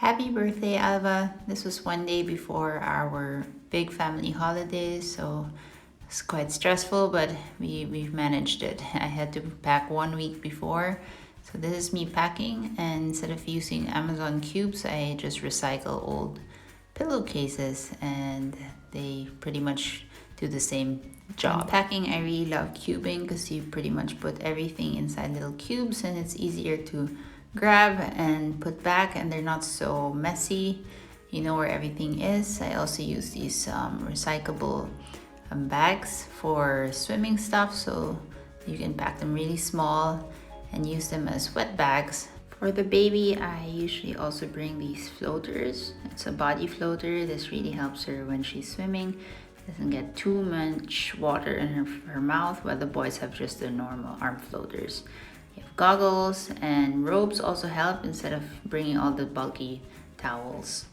Happy birthday, Alva. This was one day before our big family holidays, so it's quite stressful, but we've managed it. I had to pack 1 week before. So this is me packing, and instead of using Amazon cubes, I just recycle old pillowcases, and they pretty much do the same job. When packing, I really love cubing because you pretty much put everything inside little cubes, and it's easier to grab and put back, and they're not so messy. You know where everything is. I also use these recyclable bags for swimming stuff, so you can pack them really small and use them as wet bags. For the baby, I usually also bring these floaters. It's a body floater. This really helps her when she's swimming. Doesn't get too much water in her mouth, while the boys have just the normal arm floaters. You have goggles, and robes also help instead of bringing all the bulky towels.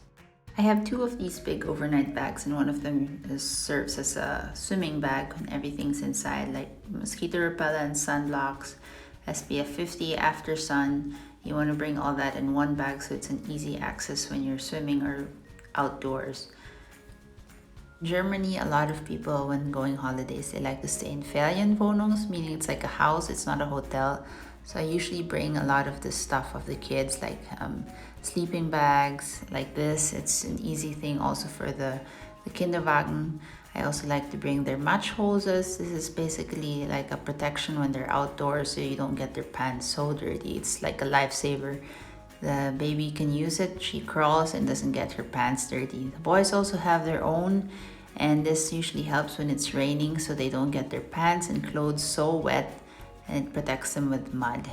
I have 2 of these big overnight bags, and one of them serves as a swimming bag when everything's inside, like mosquito repellent, sunblocks, SPF 50 after sun. You want to bring all that in one bag so it's an easy access when you're swimming or outdoors. In Germany, a lot of people, when going holidays, they like to stay in Ferienwohnungs, meaning it's like a house, it's not a hotel. So I usually bring a lot of the stuff of the kids, like sleeping bags like this. It's an easy thing also for the Kinderwagen. I also like to bring their Matschhoses. This is basically like a protection when they're outdoors so you don't get their pants so dirty. It's like a lifesaver. The baby can use it. She crawls and doesn't get her pants dirty. The boys also have their own, and this usually helps when it's raining so they don't get their pants and clothes so wet, and it protects them with mud.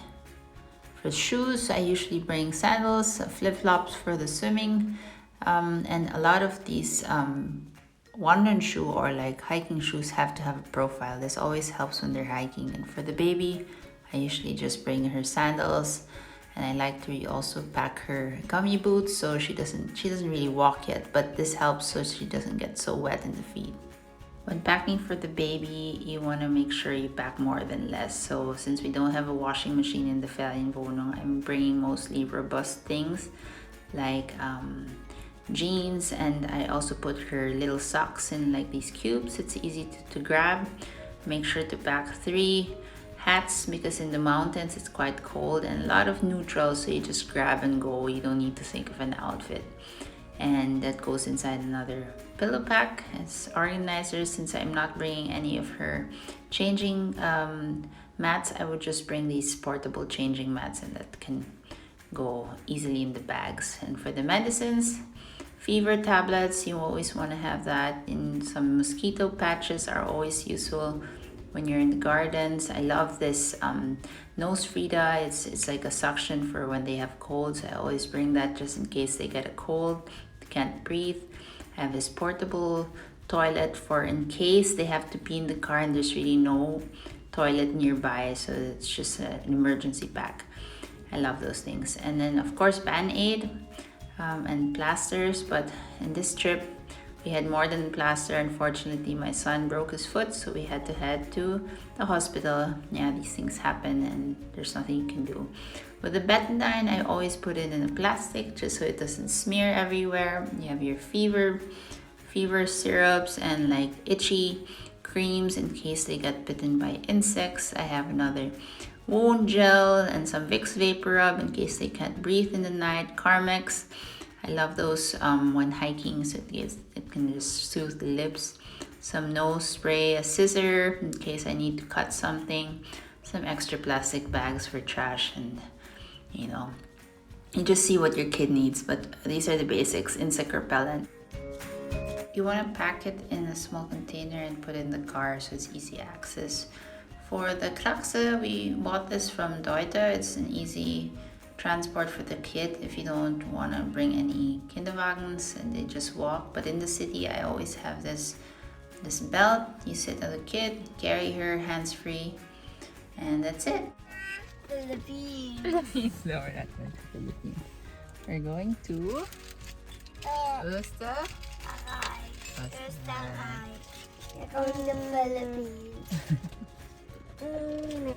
For shoes, I usually bring sandals, flip-flops for the swimming, and a lot of these wandern shoe or like hiking shoes have to have a profile. This always helps when they're hiking. And for the baby, I usually just bring her sandals, and I like to also pack her gummy boots so she doesn't really walk yet, but this helps so she doesn't get so wet in the feet. When packing for the baby, you want to make sure you pack more than less. So since we don't have a washing machine in the Ferienwohnung, I'm bringing mostly robust things like jeans, and I also put her little socks in like these cubes. It's easy to grab. Make sure to pack 3 hats because in the mountains it's quite cold, and a lot of neutrals, so you just grab and go. You don't need to think of an outfit. And that goes inside another pillow pack as organizers. Since I'm not bringing any of her changing mats, I would just bring these portable changing mats, and that can go easily in the bags. And for the medicines, fever tablets, you always want to have that. In some mosquito patches are always useful when you're in the gardens. I love this nose Frida. It's like a suction for when they have colds. I always bring that just in case they get a cold, they can't breathe. I have this portable toilet for in case they have to pee in the car and there's really no toilet nearby, so it's just an emergency pack. I love those things. And then of course Band-Aid and plasters, but in this trip we had more than plaster. Unfortunately, my son broke his foot, so we had to head to the hospital. Yeah, these things happen and there's nothing you can do. With the betadine, I always put it in a plastic just so it doesn't smear everywhere. You have your fever syrups and like itchy creams in case they get bitten by insects. I have another wound gel and some Vicks Vapor Rub in case they can't breathe in the night. Carmex, I love those when hiking, so it can just soothe the lips. Some nose spray, a scissor in case I need to cut something, some extra plastic bags for trash, and you just see what your kid needs, but these are the basics. Insect repellent. You want to pack it in a small container and put it in the car so it's easy access. For the Kraxe, we bought this from Deuter. It's an easy transport for the kid if you don't want to bring any Kinderwagens and they just walk. But in the city, I always have this belt. You sit as a kid, carry her hands-free, and that's it. Philippines. No, we're not going to Philippines. We're going to Österreich. Österreich. We're going to the Philippines.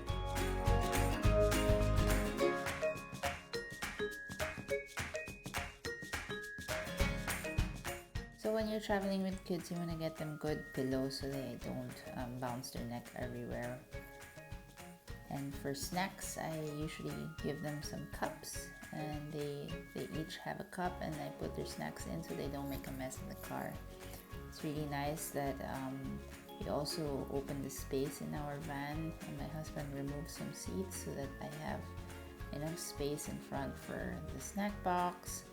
So when you're traveling with kids, you want to get them good pillows so they don't bounce their neck everywhere. And for snacks, I usually give them some cups, and they each have a cup, and I put their snacks in so they don't make a mess in the car. It's really nice that we also opened the space in our van, and my husband removed some seats so that I have enough space in front for the snack box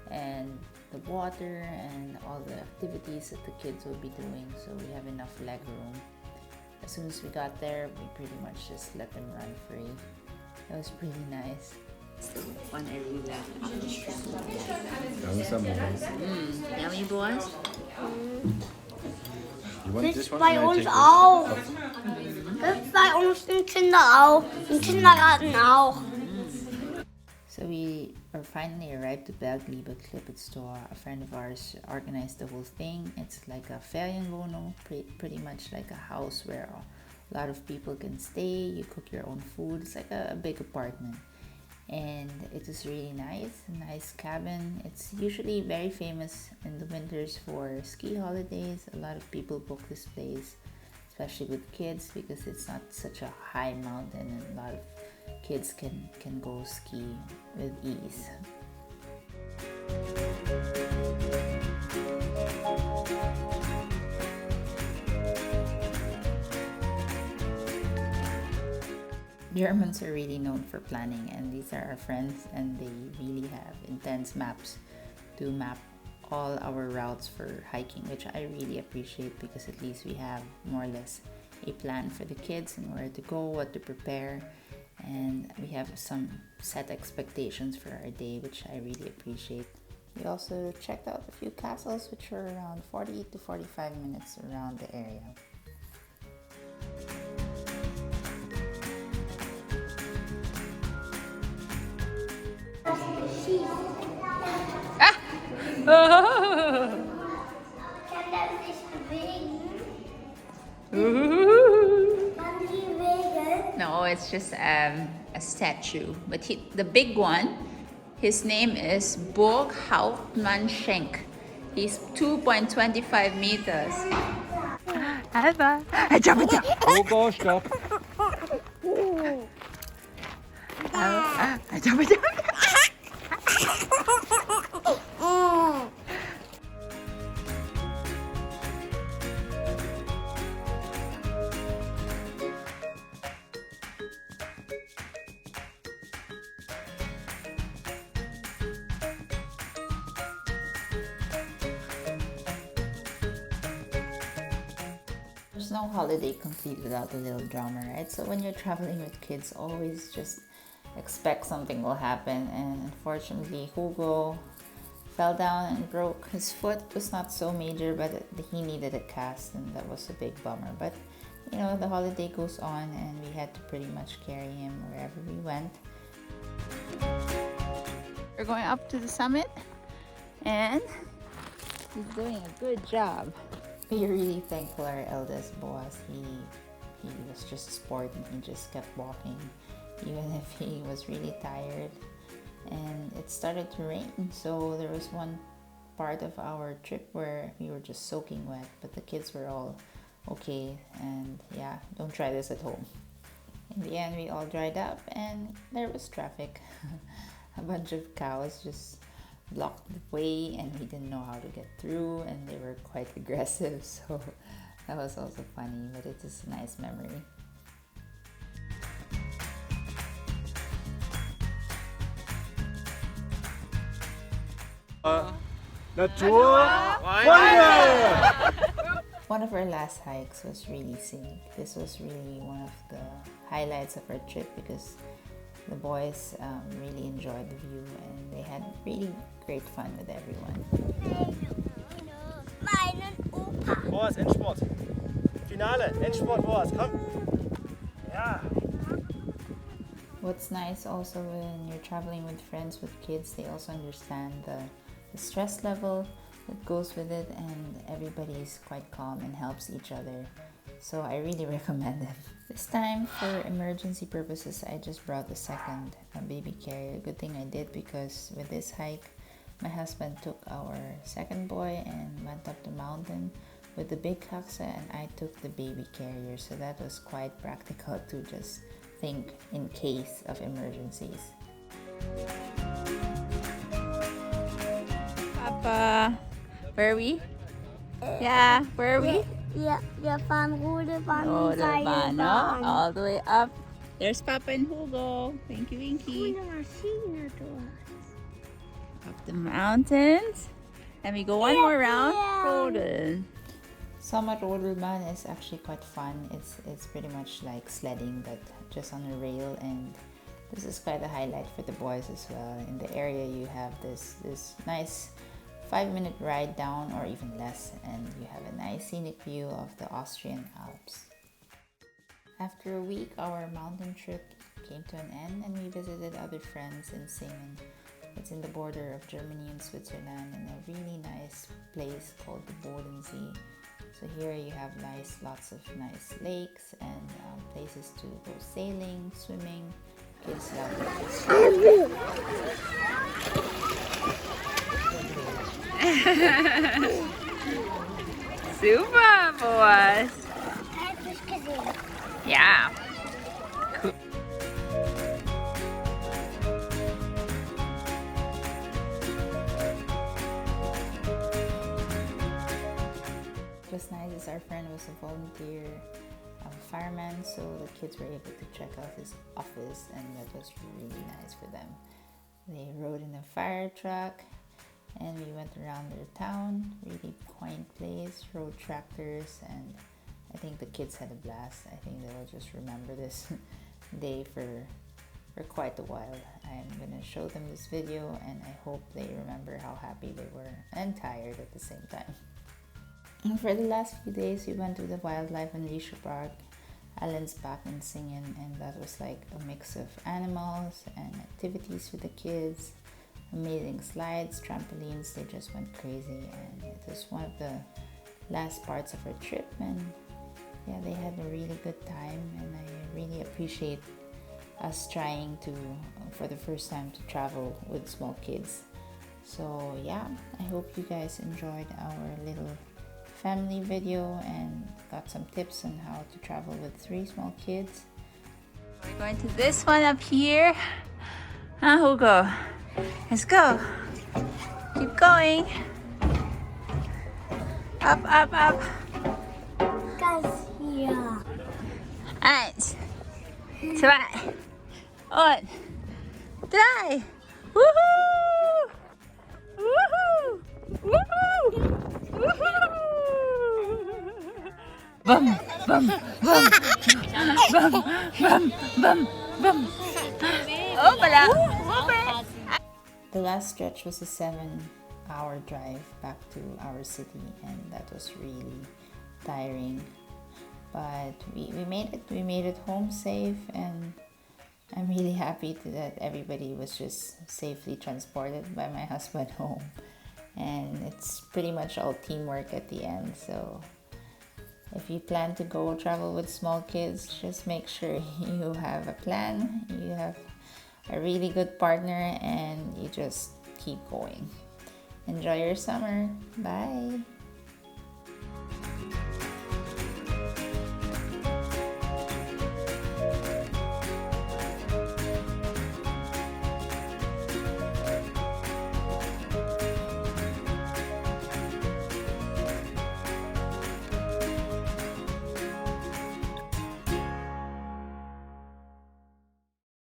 and the water and all the activities that the kids will be doing, so we have enough leg room. As soon as we got there, we pretty much just let them run free. That was pretty nice. It's the one I really love. Yummy boys? Das ist bei uns auch. Das ist bei uns im Kinder auch. Im Kindergarten auch. So we are finally arrived to Belgliebe Klippitztörl. A friend of ours organized the whole thing. It's like a Ferienwohnung, pretty much like a house where a lot of people can stay. You cook your own food. It's like a big apartment. And it is really nice, a nice cabin. It's usually very famous in the winters for ski holidays. A lot of people book this place, especially with kids, because it's not such a high mountain and a lot of kids can go ski with ease. Germans are really known for planning, and these are our friends, and they really have intense maps to map all our routes for hiking, which I really appreciate, because at least we have more or less a plan for the kids and where to go, what to prepare, and we have some set expectations for our day, which I really appreciate. We also checked out a few castles, which are around 40 to 45 minutes around the area. Kann das sich bewegen? Kann die bewegen? No, it's just a statue. But the big one, his name is Burg Hauptmann-Schenk. He's 2.25 meters. Alba! Oh gosh, stop. There's no holiday complete without a little drama, right? So when you're traveling with kids, always just expect something will happen. And unfortunately, Hugo fell down and broke his foot. It was not so major, but he needed a cast, and that was a big bummer. But you know, the holiday goes on, and we had to pretty much carry him wherever we went. We're going up to the summit, and he's doing a good job. We're really thankful our eldest boss. He was just a sport, and he just kept walking even if he was really tired. And it started to rain, so there was one part of our trip where we were just soaking wet, but the kids were all okay, and yeah, don't try this at home. In the end, we all dried up, and there was traffic. A bunch of cows just blocked the way, and we didn't know how to get through, and they were quite aggressive, so that was also funny, but it is a nice memory. Natur, Freunde! One of our last hikes was really scenic. This was really one of the highlights of our trip, because the boys really enjoyed the view, and they had really great fun with everyone. Meinen Opa. Boas, Endspurt. Finale, Endspurt, Boas, komm. Ja. What's nice also when you're traveling with friends with kids, they also understand the stress level that goes with it, and everybody is quite calm and helps each other. So I really recommend it. This time, for emergency purposes, I just brought a second baby carrier. Good thing I did, because with this hike, My husband took our second boy and went up the mountain with the big kaksa, and I took the baby carrier, so that was quite practical to just think in case of emergencies. Papa, where are we? Yeah, where are we? Ja, wir fahren Rodelbahn und Rodelbahn, no? Seilbahn. All the way up. There's Papa and Hugo. Winky, winky. Coole Maschine dort. Up the mountains. And we go one more round. Yeah. Rodel. Sommerrodelbahn is actually quite fun. It's pretty much like sledding, but just on a rail, and this is quite a highlight for the boys as well. In the area you have this nice 5-minute ride down, or even less, and you have a nice scenic view of the Austrian Alps. After a week, our mountain trip came to an end, and we visited other friends in Singen. It's in the border of Germany and Switzerland, in a really nice place called the Bodensee. So here you have lots of nice lakes and places to go sailing, swimming. Kids love it. Super, boys. Yeah. Cool. It was nice as our friend was a volunteer fireman, so the kids were able to check out his office, and that was really nice for them. They rode in a fire truck, and we went around their town. Really quaint place, rode tractors, and I think the kids had a blast. I think they'll just remember this day for quite a while. I'm gonna show them this video, and I hope they remember how happy they were and tired at the same time. And for the last few days, we went to the Wildlife and Leisure Park, Allensbach in Singen, and that was like a mix of animals and activities for the kids, amazing slides, trampolines. They just went crazy, and it was one of the last parts of our trip, and yeah, they had a really good time, and I really appreciate us trying to, for the first time, to travel with small kids. So yeah, I hope you guys enjoyed our little family video and got some tips on how to travel with 3 small kids. We're going to this one up here. Hugo? Let's go. Keep going. Up, up, up. Ganz hier. 1, 2 und 3. Woohoo! Woohoo! Woohoo! Woohoo! Bum, bum, bum, bum, bum, bum, bum. The last stretch was a 7-hour drive back to our city, and that was really tiring. But we made it. We made it home safe, and I'm really happy that everybody was just safely transported by my husband home. And it's pretty much all teamwork at the end. So if you plan to go travel with small kids, just make sure you have a plan, you have a really good partner, and you just keep going. Enjoy your summer. Bye.